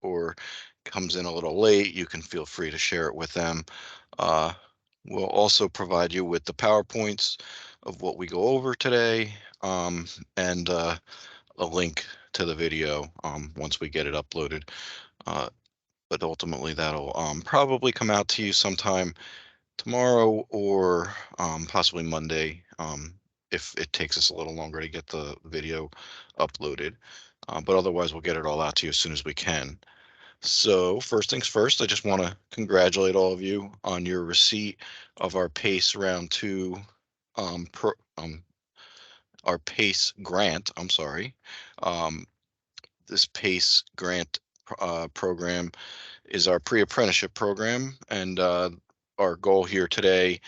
or comes in a little late, you can feel free to share it with them. Uh, we'll also provide you with the PowerPoints of what we go over today, and a link to the video once we get it uploaded. Uh, but ultimately, that'll probably come out to you sometime tomorrow or possibly Monday, if it takes us a little longer to get the video uploaded. But otherwise, we'll get it all out to you as soon as we can. So first things first, I just want to congratulate all of you on your receipt of our PACE round two, um, pro, um, our PACE grant. I'm sorry. Um, this PACE grant program is our pre-apprenticeship program, and our goal here today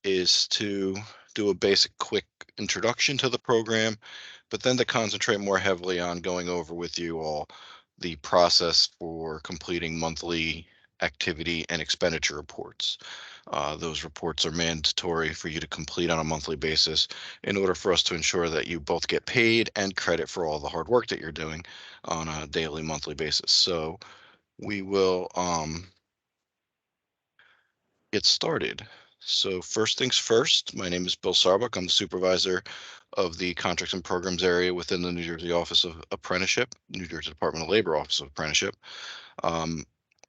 is to do a basic quick introduction to the program, but then to concentrate more heavily on going over with you all the process for completing monthly activity and expenditure reports. Those reports are mandatory for you to complete on a monthly basis in order for us to ensure that you both get paid and credit for all the hard work that you're doing on a daily, monthly basis. So we will get started. So first things first, my name is Bill Sarbuck. I'm the supervisor of the Contracts and Programs area within the New Jersey Office of Apprenticeship, New Jersey Department of Labor Office of Apprenticeship. Um,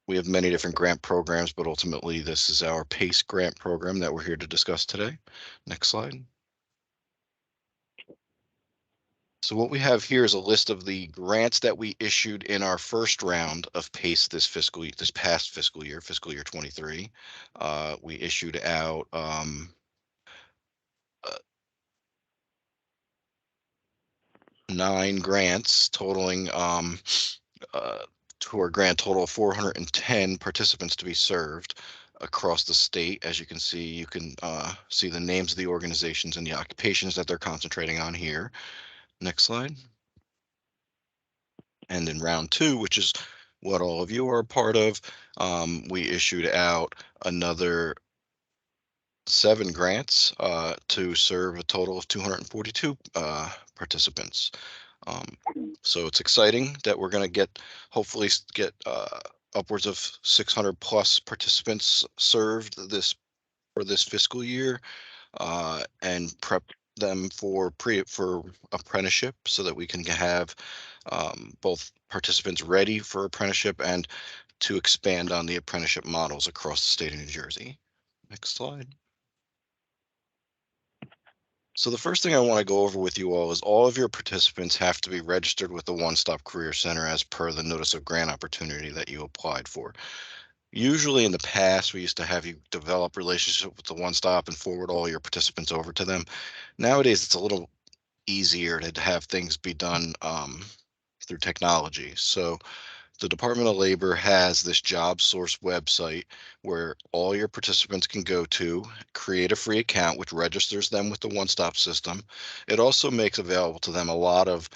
we have many different grant programs, but ultimately this is our PACE grant program that we're here to discuss today. Next slide. So what we have here is a list of the grants that we issued in our first round of PACE this past fiscal year 23. We issued out uh, 9 grants totaling to our grand total of 410 participants to be served across the state. As you can see, you can see the names of the organizations and the occupations that they're concentrating on here. Next slide. And in round two, which is what all of you are a part of, we issued out another 7 grants to serve a total of 242 participants. Um, so it's exciting that we're going to hopefully get upwards of 600 plus participants served for this fiscal year, and prep them for apprenticeship so that we can have both participants ready for apprenticeship and to expand on the apprenticeship models across the state of New Jersey. Next slide. So the first thing I want to go over with you all is all of your participants have to be registered with the One Stop Career Center as per the notice of grant opportunity that you applied for. Usually in the past, we used to have you develop relationship with the One Stop and forward all your participants over to them. Nowadays, it's a little easier to have things be done through technology. So the Department of Labor has this job source website where all your participants can go to, create a free account, which registers them with the one-stop system. It also makes available to them a lot of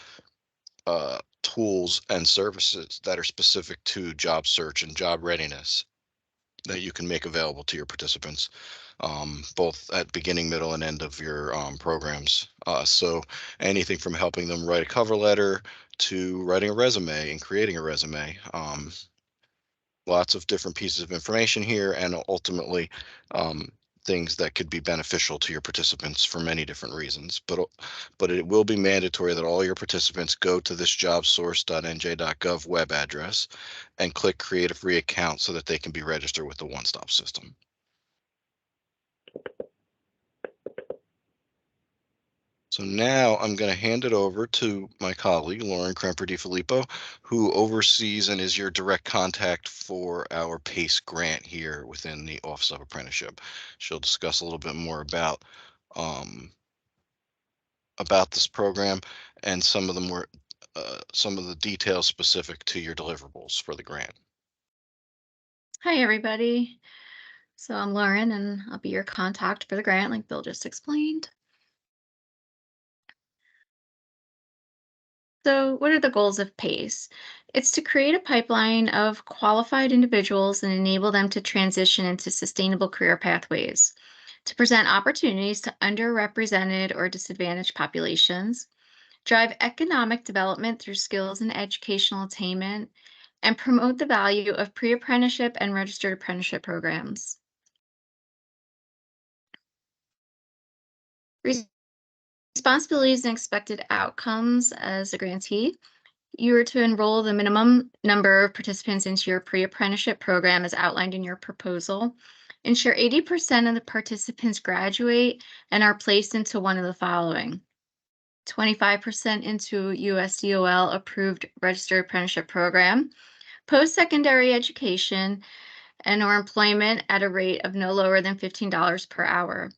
tools and services that are specific to job search and job readiness that you can make available to your participants, both at beginning, middle, and end of your programs. So anything from helping them write a cover letter to writing a resume and creating a resume. Lots of different pieces of information here, and ultimately things that could be beneficial to your participants for many different reasons. But it will be mandatory that all your participants go to this jobsource.nj.gov web address and click create a free account so that they can be registered with the one-stop system. So now I'm going to hand it over to my colleague, Lauren Kremper DiFilippo, who oversees and is your direct contact for our PACE grant here within the Office of Apprenticeship. She'll discuss a little bit more um, about this program and some of the details specific to your deliverables for the grant. Hi, everybody. So I'm Lauren, and I'll be your contact for the grant, like Bill just explained. So, what are the goals of PACE? It's to create a pipeline of qualified individuals and enable them to transition into sustainable career pathways, to present opportunities to underrepresented or disadvantaged populations, drive economic development through skills and educational attainment, and promote the value of pre-apprenticeship and registered apprenticeship programs. Responsibilities and expected outcomes as a grantee. You are to enroll the minimum number of participants into your pre-apprenticeship program as outlined in your proposal. Ensure 80% of the participants graduate and are placed into one of the following: 25% into USDOL approved registered apprenticeship program, post-secondary education, and or employment at a rate of no lower than $15 per hour.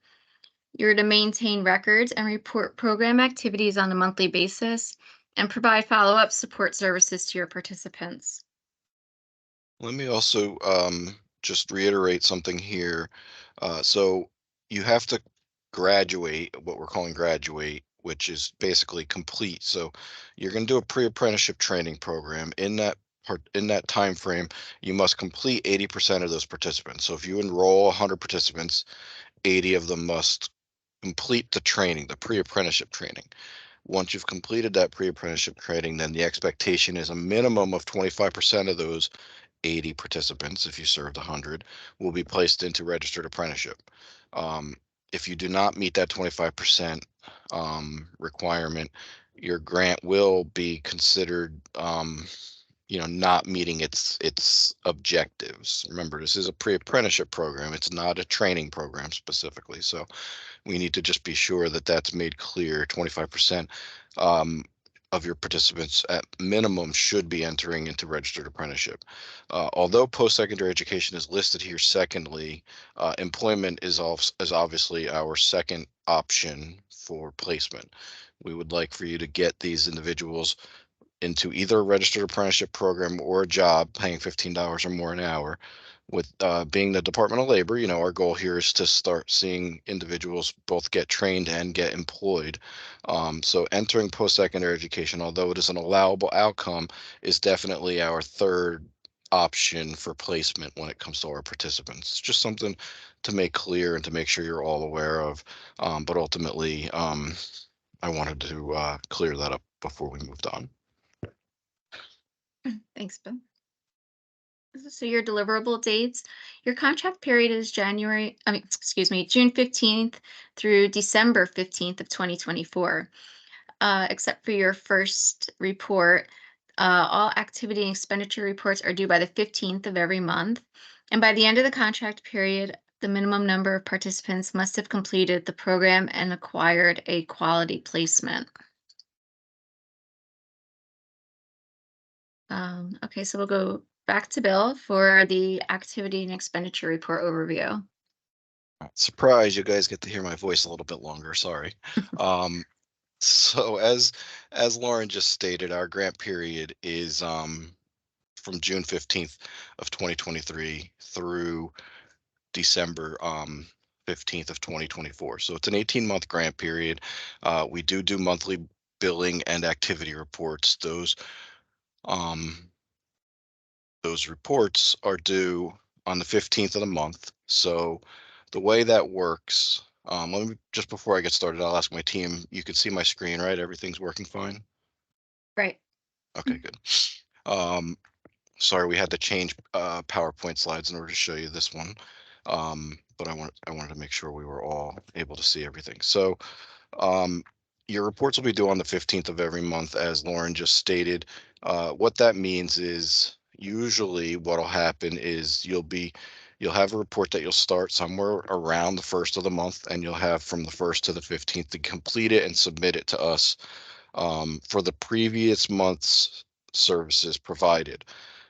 You're to maintain records and report program activities on a monthly basis and provide follow-up support services to your participants. Let me also just reiterate something here. So you have to graduate, what we're calling graduate, which is basically complete. So you're going to do a pre-apprenticeship training program. In that time frame, you must complete 80% of those participants. So if you enroll 100 participants, 80 of them must complete the training, the pre-apprenticeship training. Once you've completed that pre-apprenticeship training, then the expectation is a minimum of 25% of those 80 participants, if you served 100, will be placed into registered apprenticeship. Um, if you do not meet that 25% requirement, your grant will be considered, not meeting its objectives. Remember, this is a pre-apprenticeship program. It's not a training program specifically. So we need to just be sure that that's made clear. 25% of your participants at minimum should be entering into registered apprenticeship. Although post-secondary education is listed here secondly, employment is obviously our second option for placement. We would like for you to get these individuals into either a registered apprenticeship program or a job paying $15 or more an hour. With being the Department of Labor, our goal here is to start seeing individuals both get trained and get employed. So entering post-secondary education, although it is an allowable outcome, is definitely our third option for placement when it comes to our participants. It's just something to make clear and to make sure you're all aware of. But ultimately, I wanted to clear that up before we moved on. Thanks, Bill. So your deliverable dates, your contract period is June 15th through December 15th of 2024. Except for your first report, all activity and expenditure reports are due by the 15th of every month. And by the end of the contract period, the minimum number of participants must have completed the program and acquired a quality placement. Okay, so we'll go back to Bill for the activity and expenditure report overview. Surprise, you guys get to hear my voice a little bit longer. Sorry. Um, so as Lauren just stated, our grant period is from June 15th of 2023 through December 15th of 2024. So it's an 18-month grant period. We do monthly billing and activity reports. Um, those reports are due on the 15th of the month. So the way that works, let me, just before I get started, I'll ask my team. You can see my screen, right? Everything's working fine? Right. Okay, good. Um, Sorry, we had to change PowerPoint slides in order to show you this one. But I wanted to make sure we were all able to see everything. So um, your reports will be due on the 15th of every month, as Lauren just stated. What that means is usually what'll happen is you'll have a report that you'll start somewhere around the first of the month, and you'll have from the 1st to the 15th to complete it and submit it to us for the previous month's services provided.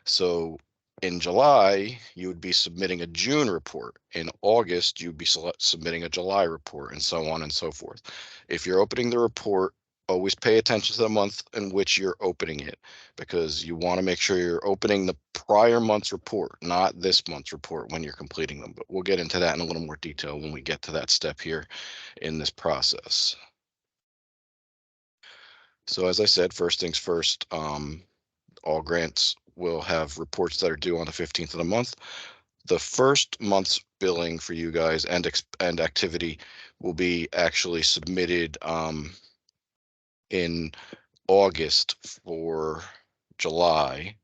So in July, you would be submitting a June report. In August, you'd be submitting a July report, and so on and so forth. If you're opening the report, always pay attention to the month in which you're opening it, because you want to make sure you're opening the prior month's report, not this month's report when you're completing them. But we'll get into that in a little more detail when we get to that step here in this process. So as I said, first things first, all grants will have reports that are due on the 15th of the month. The first month's billing for you guys and activity will be actually submitted in August for July.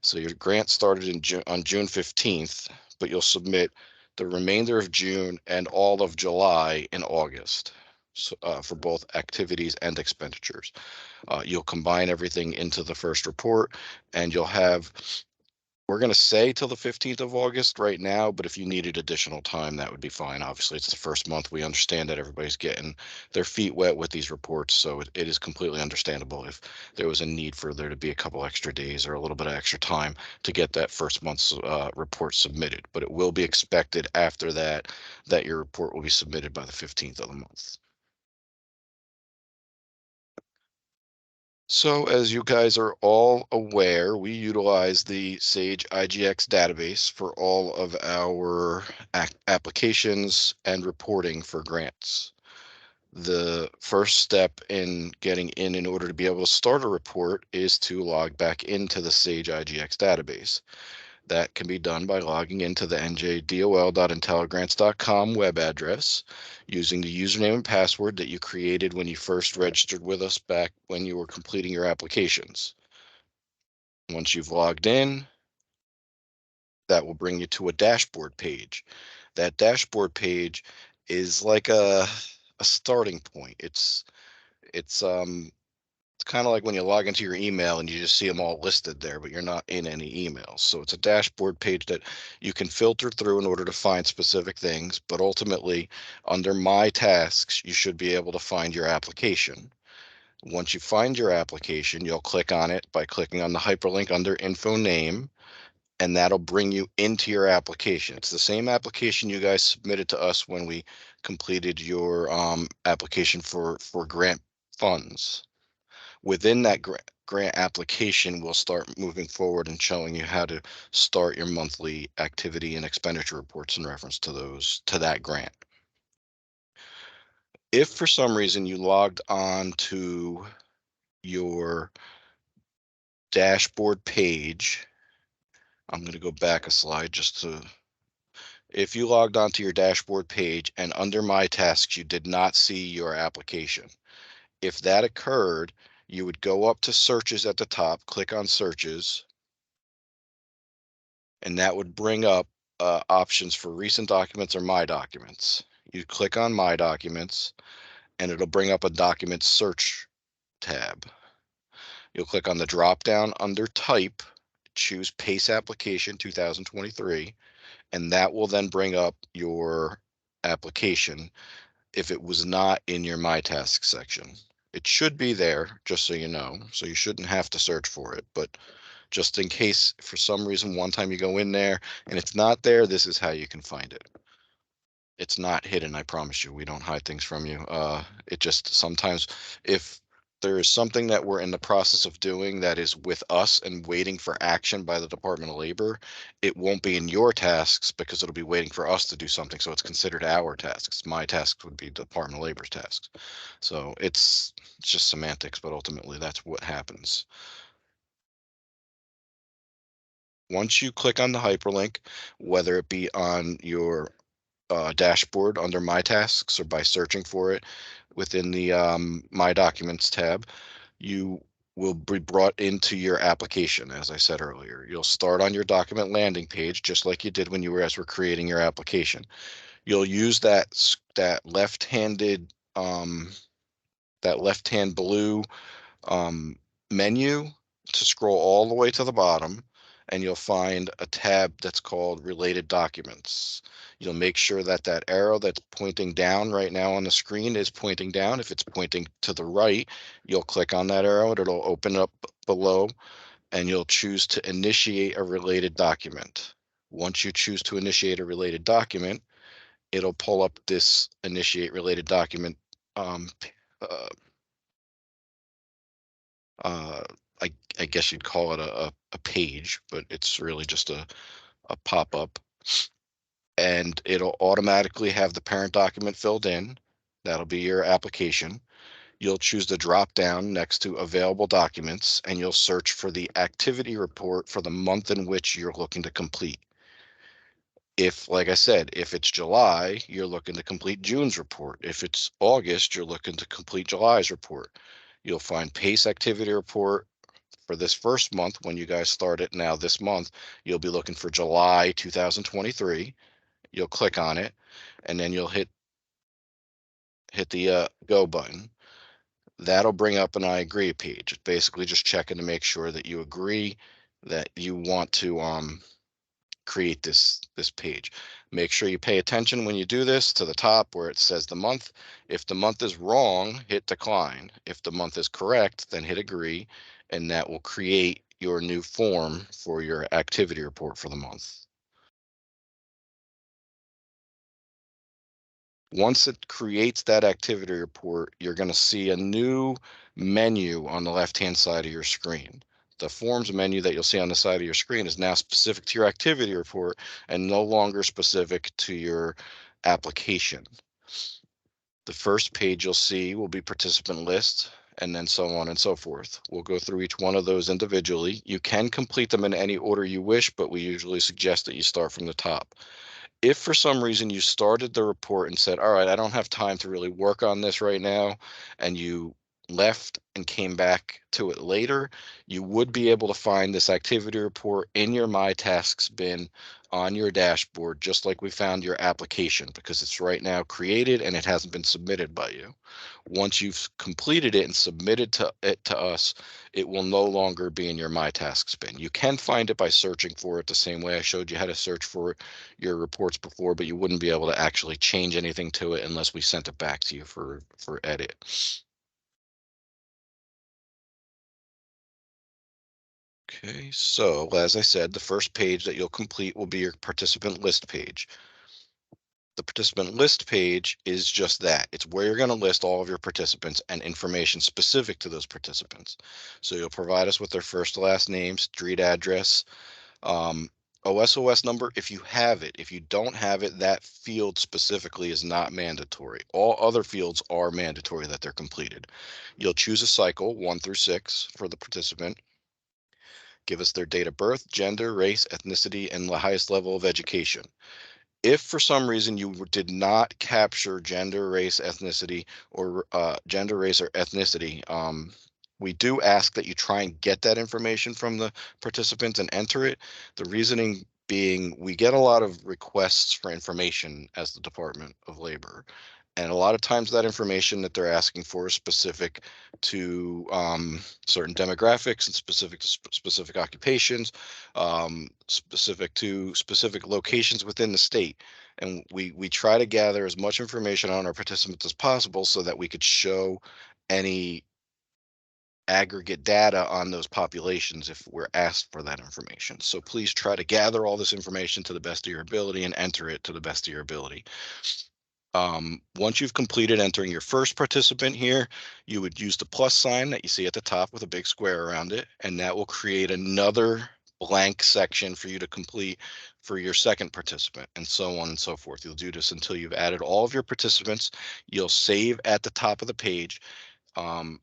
So your grant started on June 15th, but you'll submit the remainder of June and all of July in August, so, for both activities and expenditures. You'll combine everything into the first report, and you'll have, we're going to say till the 15th of August right now, but if you needed additional time, that would be fine. Obviously, it's the first month. We understand that everybody's getting their feet wet with these reports, so it is completely understandable if there was a need for there to be a couple extra days or a little bit of extra time to get that first month's report submitted. But it will be expected after that that your report will be submitted by the 15th of the month. So as you guys are all aware, we utilize the Sage IGX database for all of our applications and reporting for grants. The first step in getting in order to be able to start a report is to log back into the Sage IGX database. That can be done by logging into the njdol.intelligrants.com web address using the username and password that you created when you first registered with us back when you were completing your applications. Once you've logged in, that will bring you to a dashboard page. That dashboard page is like a starting point. It's kind of like when you log into your email and you just see them all listed there, but you're not in any emails. So it's a dashboard page that you can filter through in order to find specific things. But ultimately, under My Tasks, you should be able to find your application. Once you find your application, you'll click on it by clicking on the hyperlink under Info Name, and that'll bring you into your application. It's the same application you guys submitted to us when we completed your application for grant funds. Within that grant application, we'll start moving forward and showing you how to start your monthly activity and expenditure reports in reference to that grant. If for some reason you logged on to your dashboard page, I'm going to go back a slide if you logged onto your dashboard page and under My Tasks, you did not see your application. If that occurred, you would go up to searches at the top, click on searches, and that would bring up options for recent documents or My Documents. You click on My Documents, and it'll bring up a document search tab. You'll click on the drop down under Type, choose PACE Application 2023, and that will then bring up your application if it was not in your My Tasks section. It should be there, just so you know, so you shouldn't have to search for it, but just in case for some reason one time you go in there and it's not there, this is how you can find it. It's not hidden, I promise you. We don't hide things from you. It just sometimes, if there is something that we're in the process of doing that is with us and waiting for action by the Department of Labor, it won't be in your tasks because it'll be waiting for us to do something. So it's considered our tasks. My tasks would be Department of Labor's tasks. So it's just semantics, but ultimately that's what happens. Once you click on the hyperlink, whether it be on your dashboard under My Tasks or by searching for it within the My Documents tab, you will be brought into your application. As I said earlier, you'll start on your document landing page just like you did when you were creating your application. You'll use that left-handed that left-hand blue um, menu to scroll all the way to the bottom, and you'll find a tab that's called Related Documents. You'll make sure that that arrow that's pointing down right now on the screen is pointing down. If it's pointing to the right, you'll click on that arrow and it'll open up below, and you'll choose to initiate a related document. Once you choose to initiate a related document, it'll pull up this initiate related document uh, uh, I guess you'd call it a page, but it's really just a pop-up, and it'll automatically have the parent document filled in. That'll be your application. You'll choose the drop down next to available documents, and you'll search for the activity report for the month in which you're looking to complete. If, like I said, if it's July, you're looking to complete June's report. If it's August, you're looking to complete July's report. You'll find PACE activity report for this first month, when you guys start it now this month, you'll be looking for July 2023. You'll click on it, and then you'll hit the go button. That'll bring up an I agree page. It's basically just checking to make sure that you agree that you want to create this page. Make sure you pay attention when you do this to the top where it says the month. If the month is wrong, hit decline. If the month is correct, then hit agree, and that will create your new form for your activity report for the month. Once it creates that activity report, you're going to see a new menu on the left-hand side of your screen. The forms menu that you'll see on the side of your screen is now specific to your activity report and no longer specific to your application. The first page you'll see will be participant list, and then so on and so forth. We'll go through each one of those individually. You can complete them in any order you wish, but we usually suggest that you start from the top. If for some reason you started the report and said, all right, I don't have time to really work on this right now, and you left and came back to it later, you would be able to find this activity report in your My Tasks bin on your dashboard, just like we found your application, because it's right now created and it hasn't been submitted by you. Once you've completed it and submitted it to us, it will no longer be in your My Tasks bin. You can find it by searching for it the same way I showed you how to search for your reports before, but you wouldn't be able to actually change anything to it unless we sent it back to you for edit. Okay, so as I said, the first page that you'll complete will be your participant list page. The participant list page is just that. It's where you're going to list all of your participants and information specific to those participants. So you'll provide us with their first, last name, street address, OSOS number if you have it. If you don't have it, that field specifically is not mandatory. All other fields are mandatory that they're completed. You'll choose a cycle 1 through 6 for the participant. Give us their date of birth, gender, race, ethnicity, and the highest level of education. If for some reason you did not capture gender, race, ethnicity, or gender, race, or ethnicity, we do ask that you try and get that information from the participants and enter it. The reasoning being we get a lot of requests for information as the Department of Labor. And a lot of times that information that they're asking for is specific to certain demographics and specific to specific occupations, specific to specific locations within the state. And we try to gather as much information on our participants as possible so that we could show any aggregate data on those populations if we're asked for that information. So please try to gather all this information to the best of your ability and enter it to the best of your ability. Once you've completed entering your first participant here, you would use the plus sign that you see at the top with a big square around it, and that will create another blank section for you to complete for your second participant, and so on and so forth. You'll do this until you've added all of your participants. You'll save at the top of the page. Um,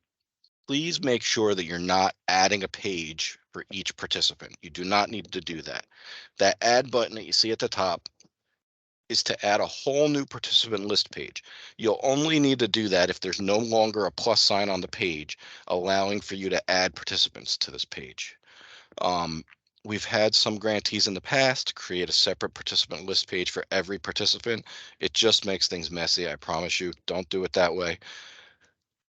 Please make sure that you're not adding a page for each participant. You do not need to do that. That add button that you see at the top is to add a whole new participant list page. You'll only need to do that if there's no longer a plus sign on the page, allowing for you to add participants to this page. Um, we've had some grantees in the past create a separate participant list page for every participant. It just makes things messy. I promise you, don't do it that way.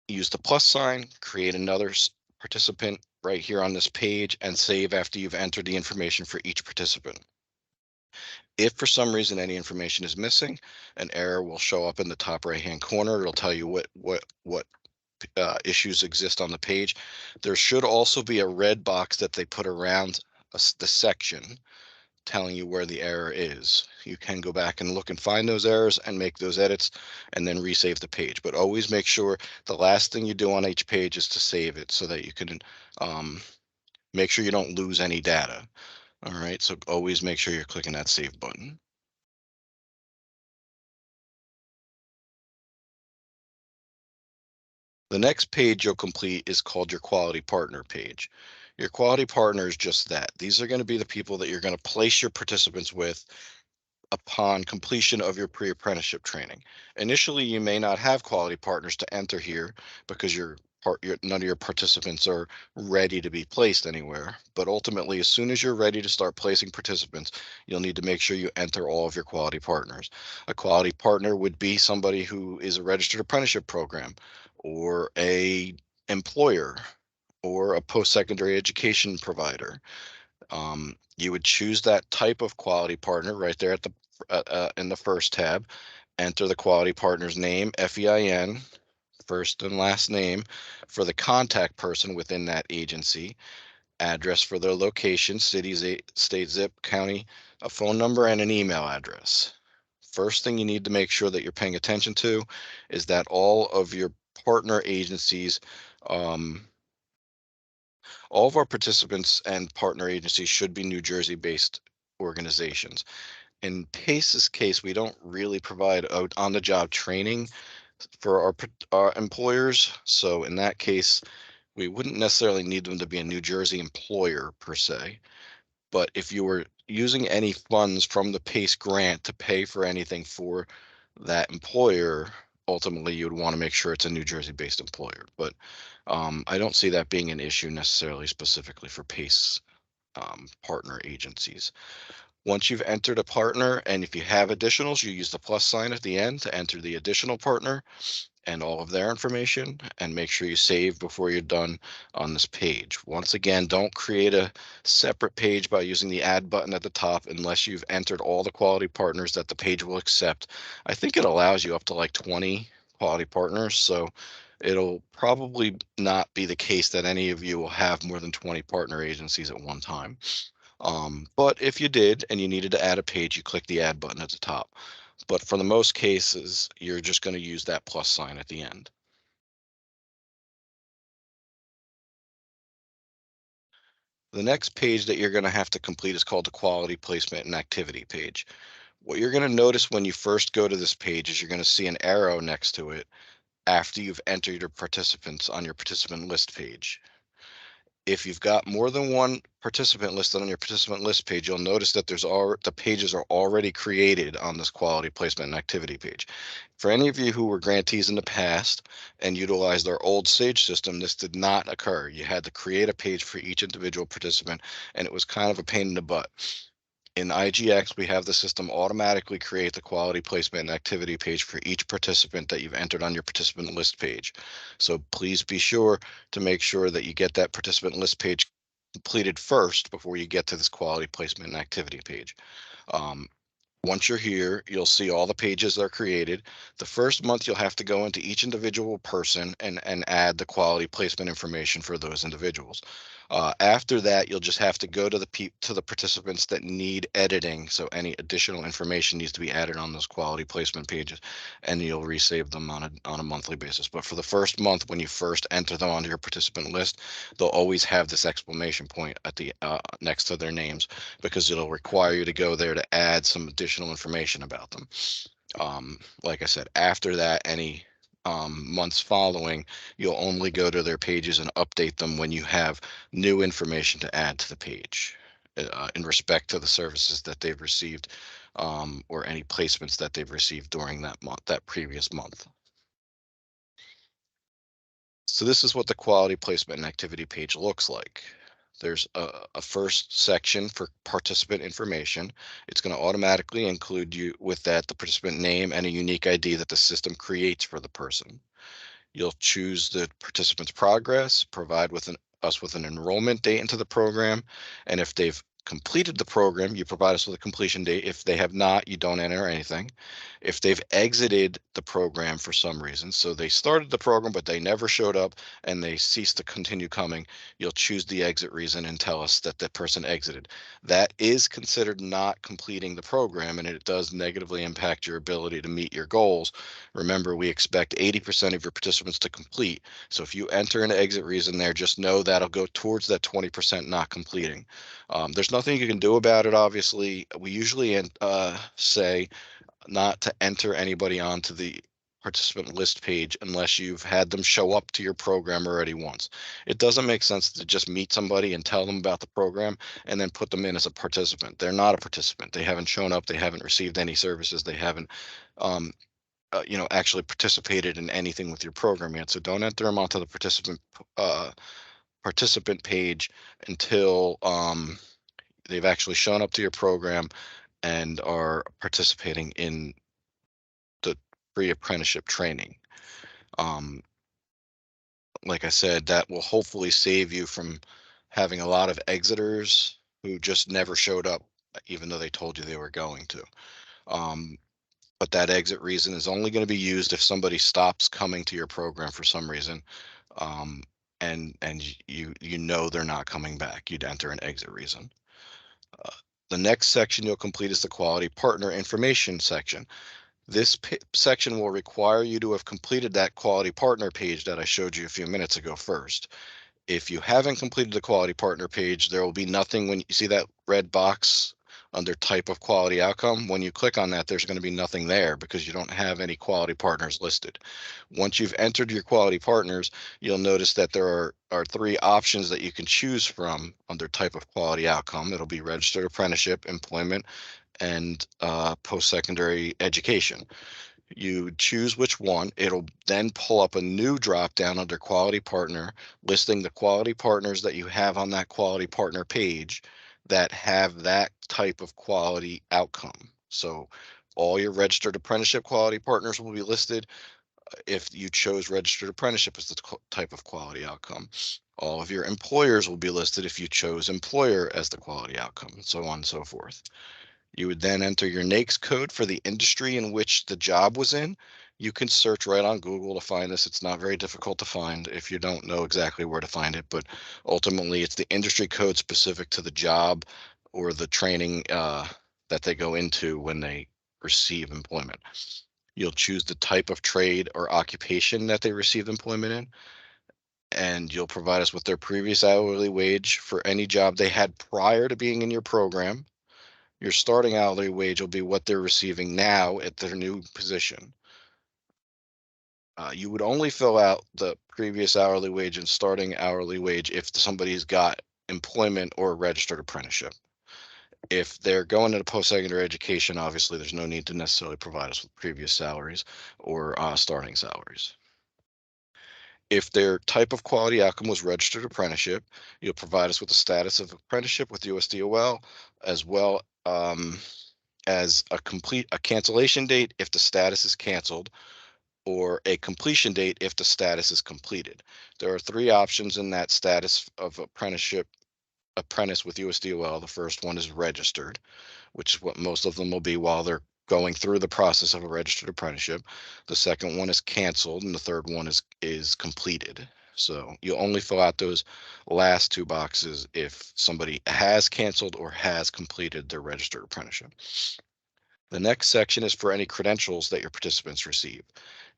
Use the plus sign, create another participant right here on this page, and save after you've entered the information for each participant. If for some reason any information is missing, an error will show up in the top right-hand corner. It'll tell you what issues exist on the page. There should also be a red box that they put around the section telling you where the error is. You can go back and look and find those errors and make those edits and then resave the page. But always make sure the last thing you do on each page is to save it so that you can make sure you don't lose any data. All right, so always make sure you're clicking that save button. The next page you'll complete is called your quality partner page. Your quality partner is just that. These are going to be the people that you're going to place your participants with upon completion of your pre-apprenticeship training. Initially, you may not have quality partners to enter here because your none of your participants are ready to be placed anywhere. But ultimately, as soon as you're ready to start placing participants, you'll need to make sure you enter all of your quality partners. A quality partner would be somebody who is a registered apprenticeship program, or a employer, or a post-secondary education provider. You would choose that type of quality partner right there at the in the first tab. Enter the quality partner's name, FEIN, first and last name, for the contact person within that agency, address for their location, city, state, zip, county, a phone number, and an email address. First thing you need to make sure that you're paying attention to is that all of your partner agencies, um, all of our participants and partner agencies should be New Jersey-based organizations. In PACE's case, we don't really provide on-the-job training for our employers. So in that case, we wouldn't necessarily need them to be a New Jersey employer per se. But if you were using any funds from the PACE grant to pay for anything for that employer, ultimately you would want to make sure it's a New Jersey-based employer. But I don't see that being an issue necessarily specifically for PACE partner agencies. Once you've entered a partner, and if you have additionals, you use the plus sign at the end to enter the additional partner and all of their information, and make sure you save before you're done on this page. Once again, don't create a separate page by using the add button at the top unless you've entered all the quality partners that the page will accept. I think it allows you up to like 20 quality partners, so it'll probably not be the case that any of you will have more than 20 partner agencies at one time. But if you did and you needed to add a page, you click the add button at the top. But for the most cases, you're just going to use that plus sign at the end. The next page that you're going to have to complete is called the quality placement and activity page. What you're going to notice when you first go to this page is you're going to see an arrow next to it after you've entered your participants on your participant list page. If you've got more than one participant listed on your participant list page, you'll notice that the pages are already created on this quality placement and activity page. For any of you who were grantees in the past and utilized our old Sage system, this did not occur. You had to create a page for each individual participant, and it was kind of a pain in the butt. In IGX, we have the system automatically create the quality placement and activity page for each participant that you've entered on your participant list page. So please be sure to make sure that you get that participant list page completed first before you get to this quality placement and activity page. Um, Once you're here, you'll see all the pages that are created. The first month, you'll have to go into each individual person and add the quality placement information for those individuals. After that, you'll just have to go to the participants that need editing. So any additional information needs to be added on those quality placement pages, and you'll resave them on a monthly basis. But for the first month, when you first enter them onto your participant list, they'll always have this exclamation point at the next to their names, because it'll require you to go there to add some additional information about them. Like I said, after that, any months following, you'll only go to their pages and update them when you have new information to add to the page in respect to the services that they've received, or any placements that they've received during that month, that previous month. So this is what the quality placement and activity page looks like. There's a first section for participant information. It's going to automatically include you with that the participant name and a unique ID that the system creates for the person. You'll choose the participant's progress, provide us with an enrollment date into the program, and if they've completed the program, you provide us with a completion date. If they have not, you don't enter anything. If they've exited the program for some reason, so they started the program but they never showed up and they ceased to continue coming, you'll choose the exit reason and tell us that the person exited. That is considered not completing the program, and it does negatively impact your ability to meet your goals. Remember, we expect 80% of your participants to complete. So if you enter an exit reason there, just know that'll go towards that 20% not completing. There's nothing you can do about it, obviously. We usually say not to enter anybody onto the participant list page unless you've had them show up to your program already once. It doesn't make sense to just meet somebody and tell them about the program and then put them in as a participant. They're not a participant. They haven't shown up. They haven't received any services. They haven't um, actually participated in anything with your program yet. So don't enter them onto the participant page until they've actually shown up to your program and are participating in the pre-apprenticeship training. Um, like I said, that will hopefully save you from having a lot of exiters who just never showed up, even though they told you they were going to. Um, but that exit reason is only going to be used if somebody stops coming to your program for some reason, um, and you know they're not coming back. You'd enter an exit reason. Uh, the next section you'll complete is the quality partner information section. This section will require you to have completed that quality partner page that I showed you a few minutes ago first. If you haven't completed the quality partner page, there will be nothing when you see that red box under type of quality outcome. When you click on that, there's going to be nothing there because you don't have any quality partners listed. Once you've entered your quality partners, you'll notice that there are three options that you can choose from under type of quality outcome. It'll be registered apprenticeship, employment, and post-secondary education. You choose which one. It'll then pull up a new drop down under quality partner, listing the quality partners that you have on that quality partner page that have that type of quality outcome. So all your registered apprenticeship quality partners will be listed if you chose registered apprenticeship as the type of quality outcome. All of your employers will be listed if you chose employer as the quality outcome, and so on and so forth. You would then enter your NAICS code for the industry in which the job was in. You can search right on Google to find this. It's not very difficult to find if you don't know exactly where to find it, but ultimately it's the industry code specific to the job or the training that they go into when they receive employment. You'll choose the type of trade or occupation that they received employment in, and you'll provide us with their previous hourly wage for any job they had prior to being in your program. Your starting hourly wage will be what they're receiving now at their new position. You would only fill out the previous hourly wage and starting hourly wage if somebody's got employment or a registered apprenticeship. If they're going into post-secondary education, obviously there's no need to necessarily provide us with previous salaries or starting salaries. If their type of quality outcome was registered apprenticeship, you'll provide us with the status of apprenticeship with USDOL, as well as a cancellation date if the status is canceled, or a completion date if the status is completed. There are three options in that status of apprentice with USDOL. The first one is registered, which is what most of them will be while they're going through the process of a registered apprenticeship. The second one is canceled, and the third one is completed. So you only fill out those last two boxes if somebody has canceled or has completed their registered apprenticeship. The next section is for any credentials that your participants receive.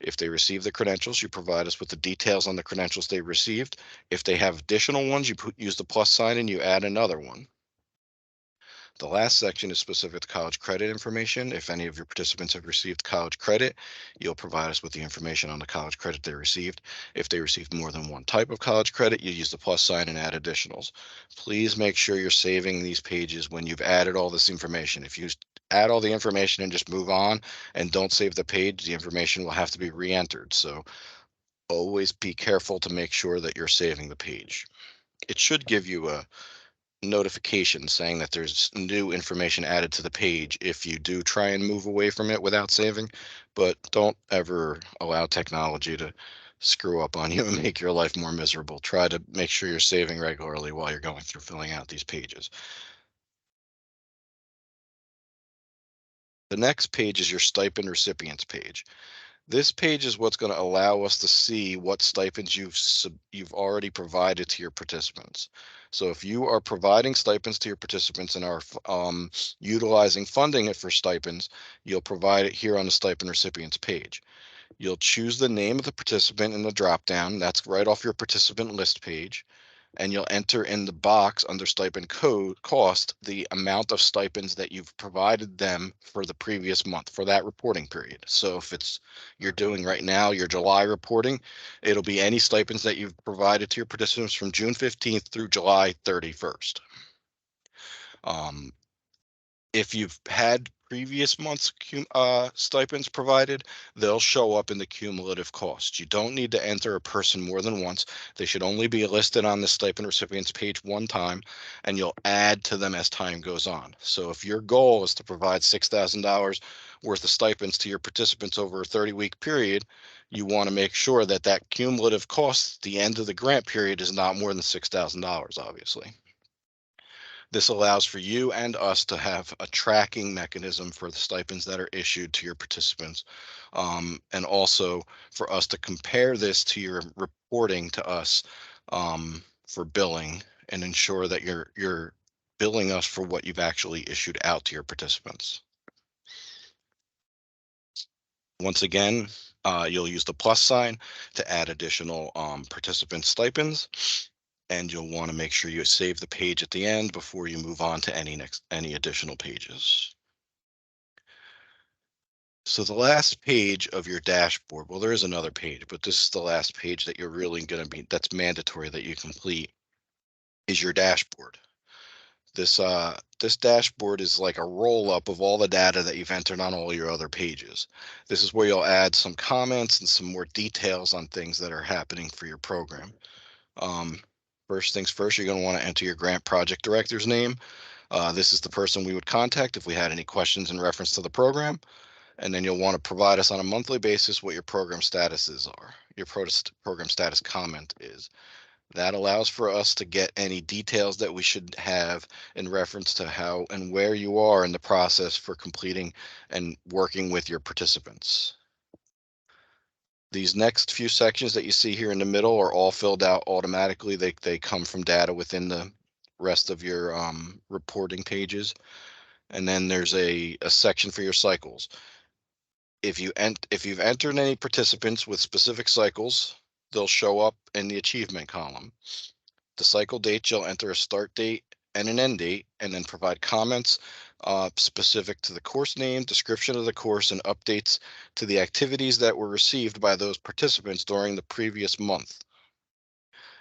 If they receive the credentials, you provide us with the details on the credentials they received. If they have additional ones, use the plus sign and you add another one. The last section is specific to college credit information. If any of your participants have received college credit, you'll provide us with the information on the college credit they received. If they received more than one type of college credit, you use the plus sign and add additionals. Please make sure you're saving these pages when you've added all this information. If you add all the information and just move on and don't save the page, the information will have to be re-entered. So always be careful to make sure that you're saving the page. It should give you a notification saying that there's new information added to the page if you do try and move away from it without saving, but don't ever allow technology to screw up on you and make your life more miserable. Try to make sure you're saving regularly while you're going through filling out these pages. The next page is your stipend recipients page. This page is what's going to allow us to see what stipends you've already provided to your participants. So if you are providing stipends to your participants and are utilizing funding it for stipends, you'll provide it here on the stipend recipients page. You'll choose the name of the participant in the dropdown. That's right off your participant list page, and you'll enter in the box under stipend code cost the amount of stipends that you've provided them for the previous month for that reporting period. So if it's you're doing right now your July reporting, it'll be any stipends that you've provided to your participants from June 15th through July 31st. If you've had previous month's stipends provided, they'll show up in the cumulative cost. You don't need to enter a person more than once. They should only be listed on the stipend recipients page one time, and you'll add to them as time goes on. So if your goal is to provide $6,000 worth of stipends to your participants over a 30-week period, you want to make sure that that cumulative cost at the end of the grant period is not more than $6,000, obviously. This allows for you and us to have a tracking mechanism for the stipends that are issued to your participants, and also for us to compare this to your reporting to us for billing and ensure that you're billing us for what you've actually issued out to your participants. Once again, you'll use the plus sign to add additional participant stipends, and you'll want to make sure you save the page at the end before you move on to any additional pages. So the last page of your dashboard, well, there is another page, but this is the last page that you're really going to be, that's mandatory that you complete, is your dashboard. This dashboard is like a roll up of all the data that you've entered on all your other pages. This is where you'll add some comments and some more details on things that are happening for your program. Um, First things first, you're going to want to enter your grant project director's name. This is the person we would contact if we had any questions in reference to the program. And then you'll want to provide us on a monthly basis what your program statuses are, your program status comment is. That allows for us to get any details that we should have in reference to how and where you are in the process for completing and working with your participants. These next few sections that you see here in the middle are all filled out automatically. They come from data within the rest of your reporting pages. And then there's a section for your cycles. If you've entered any participants with specific cycles, they'll show up in the achievement column. The cycle date, you'll enter a start date and an end date, and then provide comments specific to the course name, description of the course, and updates to the activities that were received by those participants during the previous month.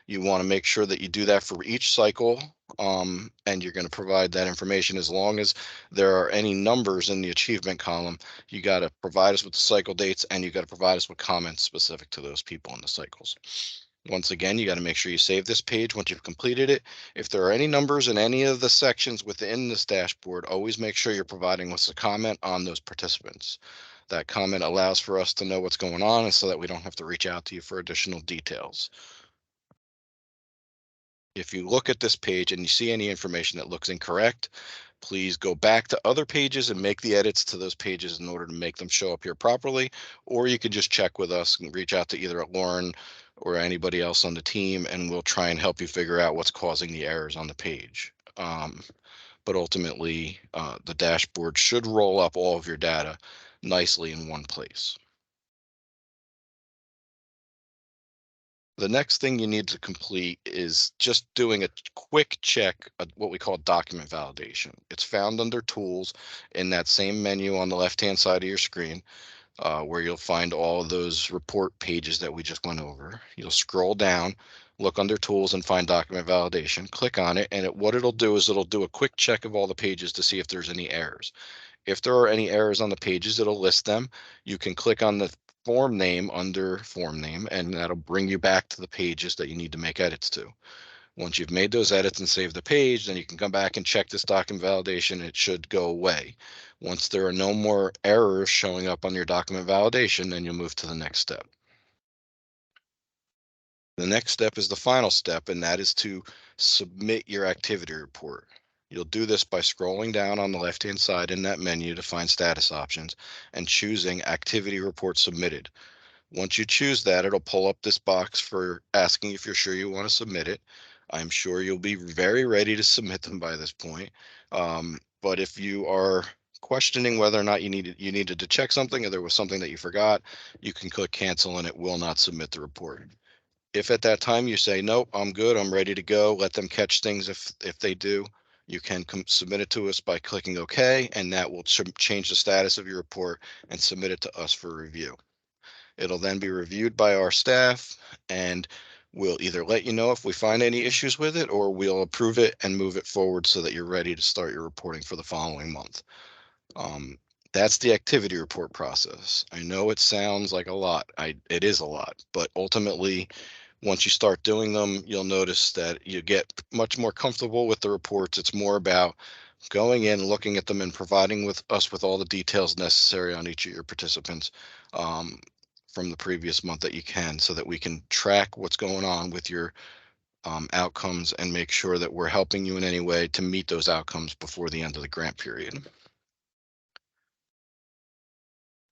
You want to make sure that you do that for each cycle, and you're going to provide that information. As long as there are any numbers in the achievement column, you got to provide us with the cycle dates, and you got to provide us with comments specific to those people in the cycles. Once again, you got to make sure you save this page once you've completed it. If there are any numbers in any of the sections within this dashboard, always make sure you're providing us a comment on those participants. That comment allows for us to know what's going on, and so that we don't have to reach out to you for additional details. If you look at this page and you see any information that looks incorrect, please go back to other pages and make the edits to those pages in order to make them show up here properly. Or you can just check with us and reach out to either Lauren or anybody else on the team, and we'll try and help you figure out what's causing the errors on the page. But ultimately, the dashboard should roll up all of your data nicely in one place. The next thing you need to complete is just doing a quick check of what we call document validation. It's found under Tools in that same menu on the left-hand side of your screen, where you'll find all of those report pages that we just went over. You'll scroll down, look under Tools, and find Document Validation. Click on it, and what it'll do is it'll do a quick check of all the pages to see if there's any errors. If there are any errors on the pages, it'll list them. You can click on the form name under form name, and that'll bring you back to the pages that you need to make edits to. Once you've made those edits and saved the page, then you can come back and check this document validation. It should go away. Once there are no more errors showing up on your document validation, then you'll move to the next step. The next step is the final step, and that is to submit your activity report. You'll do this by scrolling down on the left-hand side in that menu to find status options and choosing Activity Report Submitted. Once you choose that, it'll pull up this box for asking if you're sure you want to submit it. I'm sure you'll be very ready to submit them by this point. But if you are questioning whether or not you needed to check something, or there was something that you forgot, you can click cancel and it will not submit the report. If at that time you say, nope, I'm good, I'm ready to go, let them catch things if they do, you can submit it to us by clicking OK, and that will change the status of your report and submit it to us for review. It'll then be reviewed by our staff, and We'll either let you know if we find any issues with it, or we'll approve it and move it forward so that you're ready to start your reporting for the following month. Um, that's the activity report process. I know it sounds like a lot. It is a lot, but ultimately, once you start doing them, you'll notice that you get much more comfortable with the reports. It's more about going in, looking at them, and providing with us with all the details necessary on each of your participants um, from the previous month that you can, so that we can track what's going on with your outcomes and make sure that we're helping you in any way to meet those outcomes before the end of the grant period.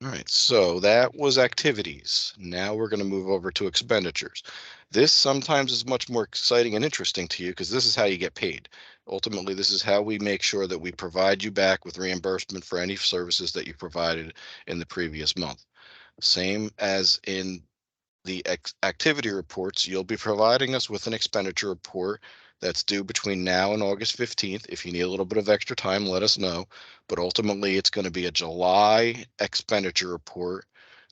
All right, so that was activities. Now we're going to move over to expenditures. This sometimes is much more exciting and interesting to you because this is how you get paid. Ultimately, this is how we make sure that we provide you back with reimbursement for any services that you provided in the previous month. Same as in the activity reports, you'll be providing us with an expenditure report that's due between now and August 15th. If you need a little bit of extra time, let us know. But ultimately, it's going to be a July expenditure report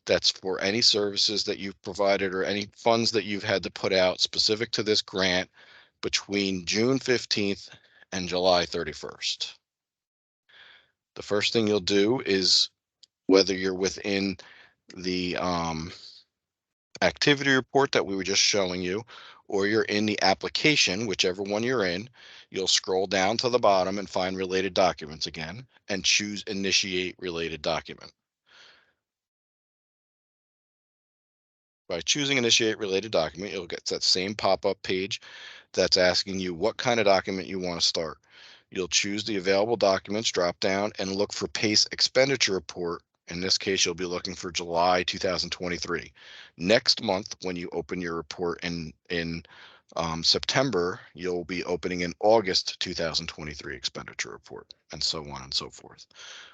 that's for any services that you've provided or any funds that you've had to put out specific to this grant between June 15th and July 31st. The first thing you'll do is, whether you're within the activity report that we were just showing you, or you're in the application, whichever one you're in, you'll scroll down to the bottom and find related documents again and choose initiate related document. By choosing initiate related document, you'll get that same pop-up page that's asking you what kind of document you want to start. You'll choose the available documents drop down and look for PACE expenditure report. In this case, you'll be looking for July 2023. Next month, when you open your report in September, you'll be opening an August 2023 expenditure report, and so on and so forth.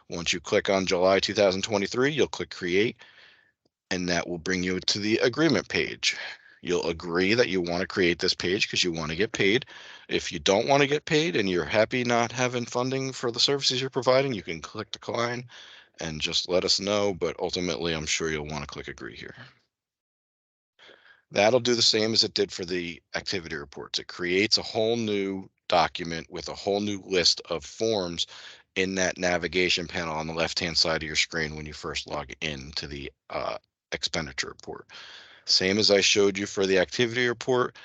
Once you click on July 2023, you'll click create, and that will bring you to the agreement page. You'll agree that you want to create this page because you want to get paid. If you don't want to get paid and you're happy not having funding for the services you're providing, you can click decline and just let us know. But ultimately, I'm sure you'll want to click agree here. That'll do the same as it did for the activity reports. It creates a whole new document with a whole new list of forms in that navigation panel on the left-hand side of your screen when you first log in to the expenditure report. Same as I showed you for the activity report,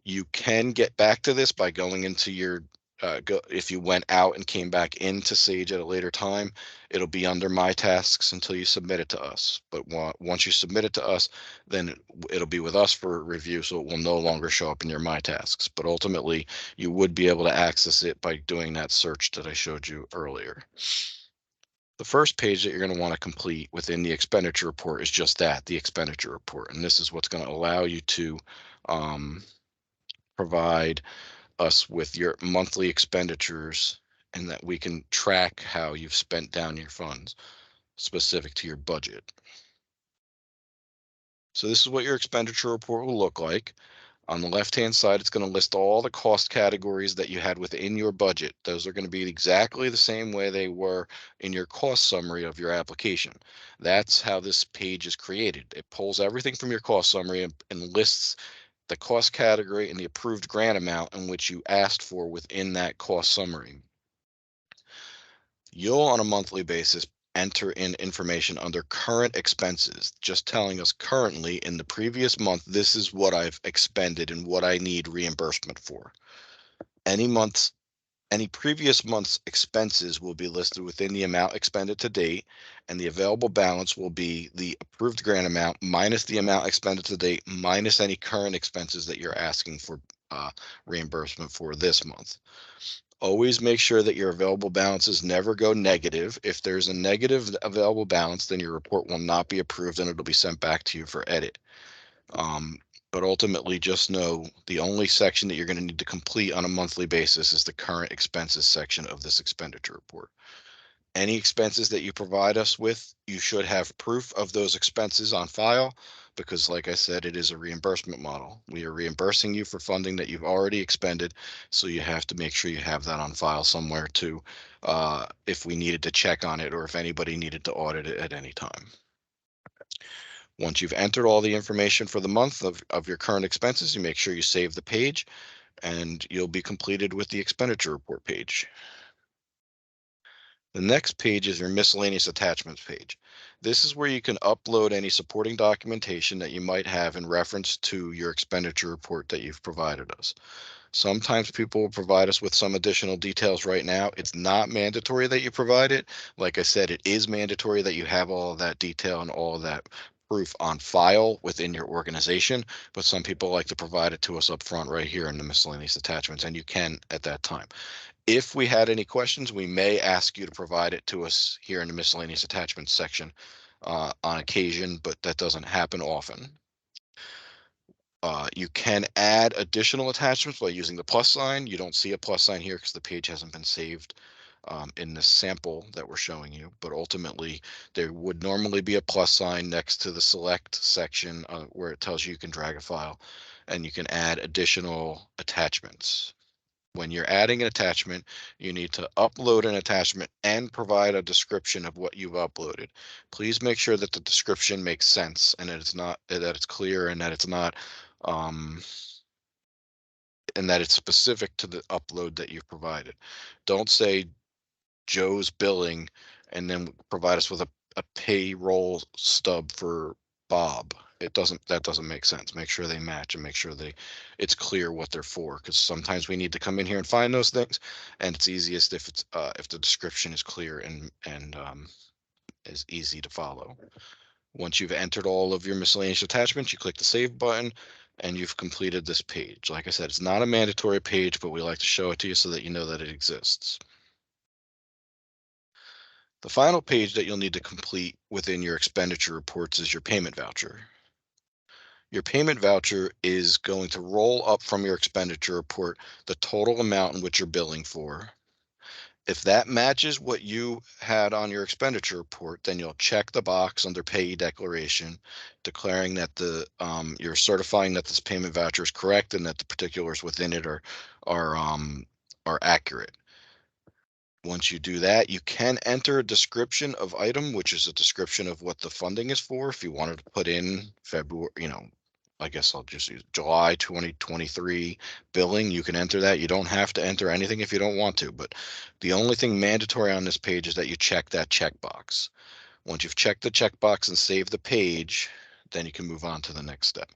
you can get back to this by going into your if you went out and came back into Sage at a later time, it'll be under my tasks until you submit it to us. But once you submit it to us, then it'll be with us for review, so it will no longer show up in your my tasks. But ultimately, you would be able to access it by doing that search that I showed you earlier. The first page that you're going to want to complete within the expenditure report is just that, the expenditure report. And this is what's going to allow you to provide us with your monthly expenditures, and that we can track how you've spent down your funds specific to your budget. So this is what your expenditure report will look like. On the left-hand side, it's going to list all the cost categories that you had within your budget. Those are going to be exactly the same way they were in your cost summary of your application. That's how this page is created. It pulls everything from your cost summary and lists the cost category and the approved grant amount in which you asked for within that cost summary. You'll, on a monthly basis, enter in information under current expenses, just telling us currently in the previous month, this is what I've expended and what I need reimbursement for. Any month's any previous month's expenses will be listed within the amount expended to date, and the available balance will be the approved grant amount minus the amount expended to date minus any current expenses that you're asking for reimbursement for this month. Always make sure that your available balances never go negative. If there's a negative available balance, then your report will not be approved and it'll be sent back to you for edit. Um, but ultimately, just know the only section that you're going to need to complete on a monthly basis is the current expenses section of this expenditure report. Any expenses that you provide us with, you should have proof of those expenses on file, because like I said, it is a reimbursement model. We are reimbursing you for funding that you've already expended, so you have to make sure you have that on file somewhere too, if we needed to check on it or if anybody needed to audit it at any time. Once you've entered all the information for the month of your current expenses, you make sure you save the page and you'll be completed with the expenditure report page. The next page is your miscellaneous attachments page. This is where you can upload any supporting documentation that you might have in reference to your expenditure report that you've provided us. Sometimes people will provide us with some additional details right now. It's not mandatory that you provide it. Like I said, it is mandatory that you have all of that detail and all of that proof on file within your organization, but some people like to provide it to us up front right here in the miscellaneous attachments, and you can at that time. If we had any questions, we may ask you to provide it to us here in the miscellaneous attachments section on occasion, but that doesn't happen often. You can add additional attachments by using the plus sign. You don't see a plus sign here because the page hasn't been saved in the sample that we're showing you, but ultimately there would normally be a plus sign next to the select section where it tells you can drag a file and you can add additional attachments. When you're adding an attachment, you need to upload an attachment and provide a description of what you've uploaded. Please make sure that the description makes sense and that it's clear and that it's not um, and that it's specific to the upload that you've provided. Don't say Joe's billing and then provide us with a payroll stub for Bob. That doesn't make sense. Make sure they match and make sure it's clear what they're for, because sometimes we need to come in here and find those things, and it's easiest if the description is clear and is easy to follow. Once you've entered all of your miscellaneous attachments, you click the save button and you've completed this page. Like I said, it's not a mandatory page, but we like to show it to you so that you know that it exists. The final page that you'll need to complete within your expenditure reports is your payment voucher. Your payment voucher is going to roll up from your expenditure report the total amount in which you're billing for. If that matches what you had on your expenditure report, then you'll check the box under payee declaration, declaring that you're certifying that this payment voucher is correct and that the particulars within it are are accurate. Once you do that, you can enter a description of item, which is a description of what the funding is for. If you wanted to put in February, I guess I'll just use July 2023 billing, you can enter that. You don't have to enter anything if you don't want to, but the only thing mandatory on this page is that you check that checkbox. Once you've checked the checkbox and saved the page, then you can move on to the next step.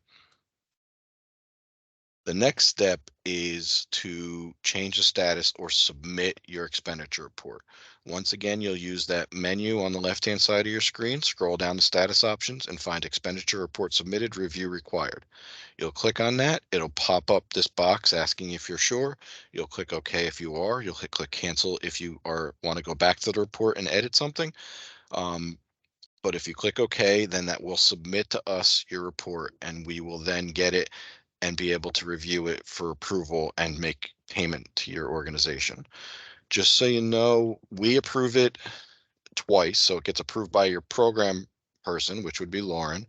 The next step is to change the status or submit your expenditure report. Once again, you'll use that menu on the left-hand side of your screen, scroll down to status options and find expenditure report submitted, review required. You'll click on that. It'll pop up this box asking if you're sure. You'll click OK if you are. You'll click cancel if you want to go back to the report and edit something. But if you click OK, then that will submit to us your report and we will then get it and be able to review it for approval and make payment to your organization. Just so you know, we approve it twice. So it gets approved by your program person, which would be Lauren.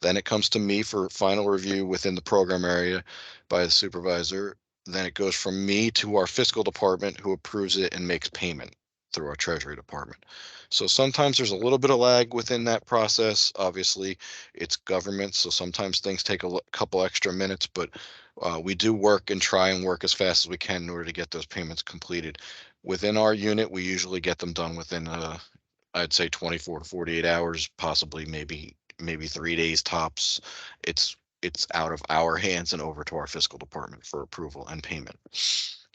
Then it comes to me for final review within the program area by the supervisor. Then it goes from me to our fiscal department who approves it and makes payment through our treasury department. So sometimes there's a little bit of lag within that process. Obviously, it's government, so sometimes things take a couple extra minutes, but we do work and try and work as fast as we can in order to get those payments completed. Within our unit, we usually get them done within I'd say 24 to 48 hours, possibly maybe 3 days tops. It's out of our hands and over to our fiscal department for approval and payment.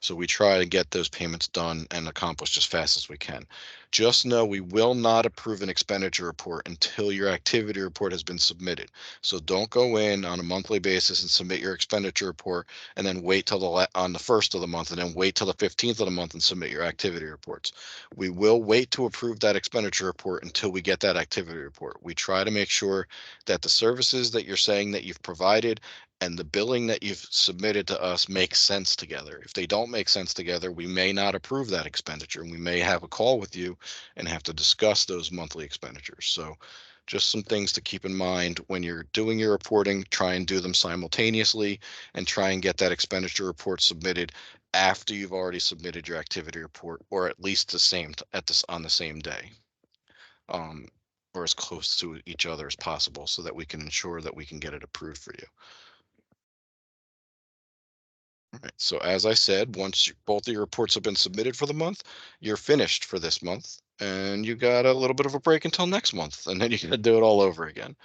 So we try to get those payments done and accomplished as fast as we can. Just know we will not approve an expenditure report until your activity report has been submitted. So don't go in on a monthly basis and submit your expenditure report and then wait till on the first of the month and then wait till the 15th of the month and submit your activity reports. We will wait to approve that expenditure report until we get that activity report. We try to make sure that the services that you're saying that you've provided and the billing that you've submitted to us makes sense together. If they don't make sense together, we may not approve that expenditure and we may have a call with you and have to discuss those monthly expenditures. So just some things to keep in mind when you're doing your reporting, try and do them simultaneously and try and get that expenditure report submitted after you've already submitted your activity report, or at least the same on the same day. Um, or as close to each other as possible so that we can ensure that we can get it approved for you. Right. So as I said, once both of your reports have been submitted for the month, you're finished for this month, and you got a little bit of a break until next month, and then you got to do it all over again.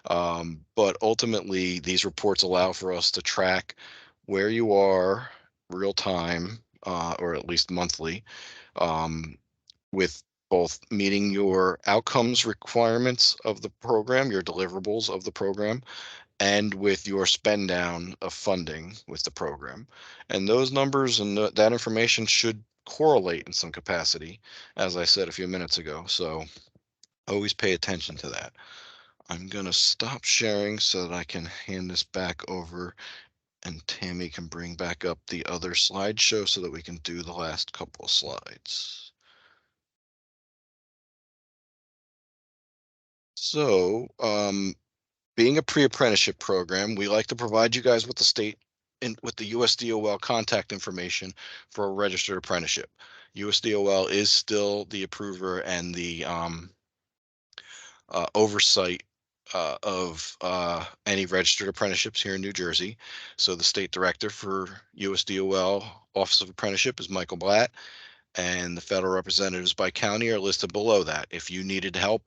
But ultimately, these reports allow for us to track where you are real time, or at least monthly, um, with both meeting your outcomes requirements of the program, your deliverables of the program, and with your spend down of funding with the program. And those numbers and that information should correlate in some capacity, as I said a few minutes ago. So always pay attention to that. I'm going to stop sharing so that I can hand this back over and Tammy can bring back up the other slideshow so that we can do the last couple of slides. So, being a pre-apprenticeship program, we like to provide you guys with the state and with the USDOL contact information for a registered apprenticeship. USDOL is still the approver and the oversight of any registered apprenticeships here in New Jersey. So the state director for USDOL Office of Apprenticeship is Michael Blatt, and the federal representatives by county are listed below that. If you needed help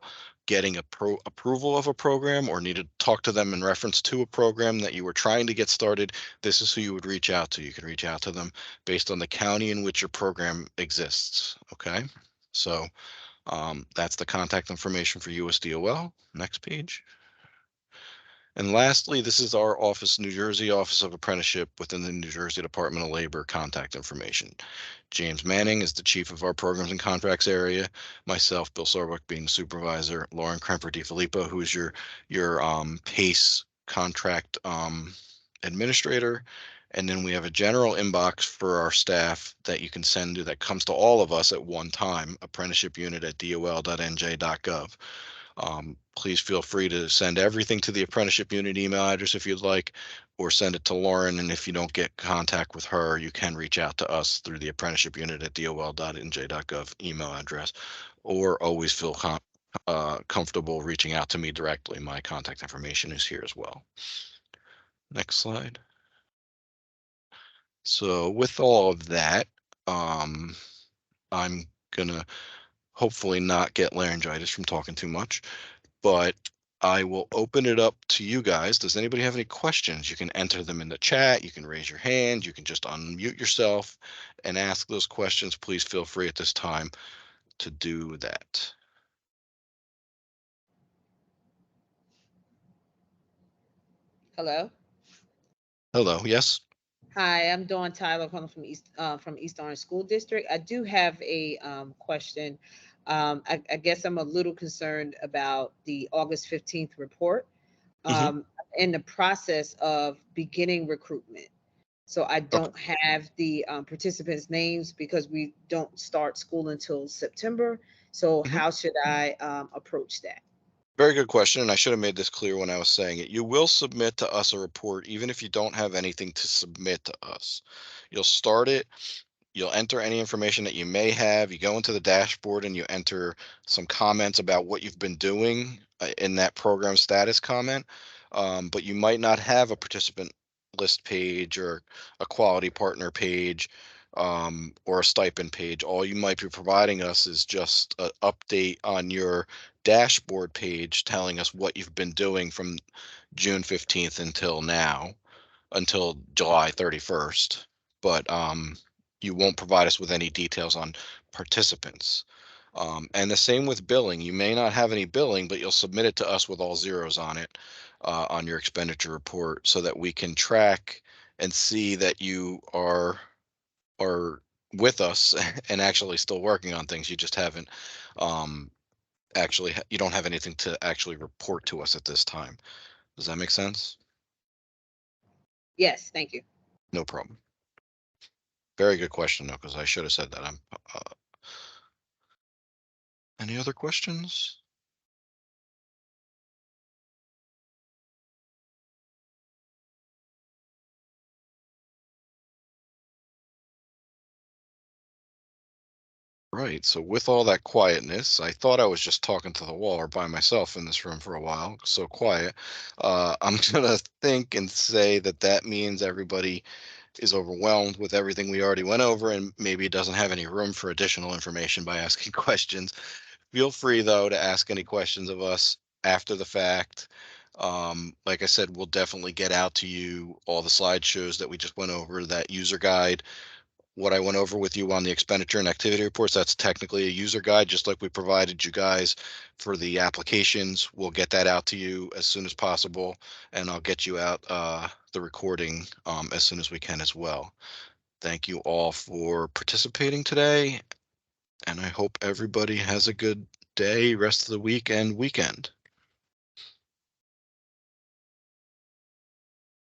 getting approval of a program or needed to talk to them in reference to a program that you were trying to get started, this is who you would reach out to. You can reach out to them based on the county in which your program exists. Okay, so that's the contact information for USDOL. Next page. And lastly, this is our office, New Jersey Office of Apprenticeship within the New Jersey Department of Labor contact information. James Manning is the chief of our programs and contracts area. Myself, Bill Sarbuck, being the supervisor. Lauren Kremper DiFilippo, who is your PACE contract administrator. And then we have a general inbox for our staff that you can send to that comes to all of us at one time, apprenticeshipunit@dol.nj.gov. Please feel free to send everything to the apprenticeship unit email address if you'd like, or send it to Lauren. And if you don't get contact with her, you can reach out to us through the apprenticeship unit at dol.nj.gov email address, or always feel comfortable reaching out to me directly. My contact information is here as well. Next slide. So with all of that, I'm gonna hopefully not get laryngitis from talking too much, but I will open it up to you guys. Does anybody have any questions? You can enter them in the chat. You can raise your hand. You can just unmute yourself and ask those questions. Please feel free at this time to do that. Hello. Hello. Yes. Hi, I'm Dawn Tyler calling from East Orange School District. I do have a question. I guess I'm a little concerned about the August 15th report. Hmm. In the process of beginning recruitment. So I Okay. don't have the participants' names because we don't start school until September. So Hmm. how should I approach that? Very good question. And I should have made this clear when I was saying it. You will submit to us a report even if you don't have anything to submit to us. You'll start it. You'll enter any information that you may have. You go into the dashboard and you enter some comments about what you've been doing in that program status comment. But you might not have a participant list page or a quality partner page, or a stipend page. All you might be providing us is just an update on your dashboard page telling us what you've been doing from June 15th until now, until July 31st, but you won't provide us with any details on participants. And the same with billing. You may not have any billing, but you'll submit it to us with all zeros on it, on your expenditure report, so that we can track and see that you are with us and actually still working on things. You just haven't um, you don't have anything to actually report to us at this time. Does that make sense? Yes, thank you. No problem. Very good question, though, because I should have said that. Any other questions? Right. So with all that quietness, I thought I was just talking to the wall or by myself in this room for a while. So quiet. I'm gonna think and say that that means everybody is overwhelmed with everything we already went over and maybe doesn't have any room for additional information by asking questions. Feel free though to ask any questions of us after the fact. Like I said, we'll definitely get out to you all the slideshows that we just went over, that user guide, what I went over with you on the expenditure and activity reports. That's technically a user guide, just like we provided you guys for the applications. We'll get that out to you as soon as possible, and I'll get you out the recording as soon as we can as well. Thank you all for participating today, and I hope everybody has a good day, rest of the week, and weekend.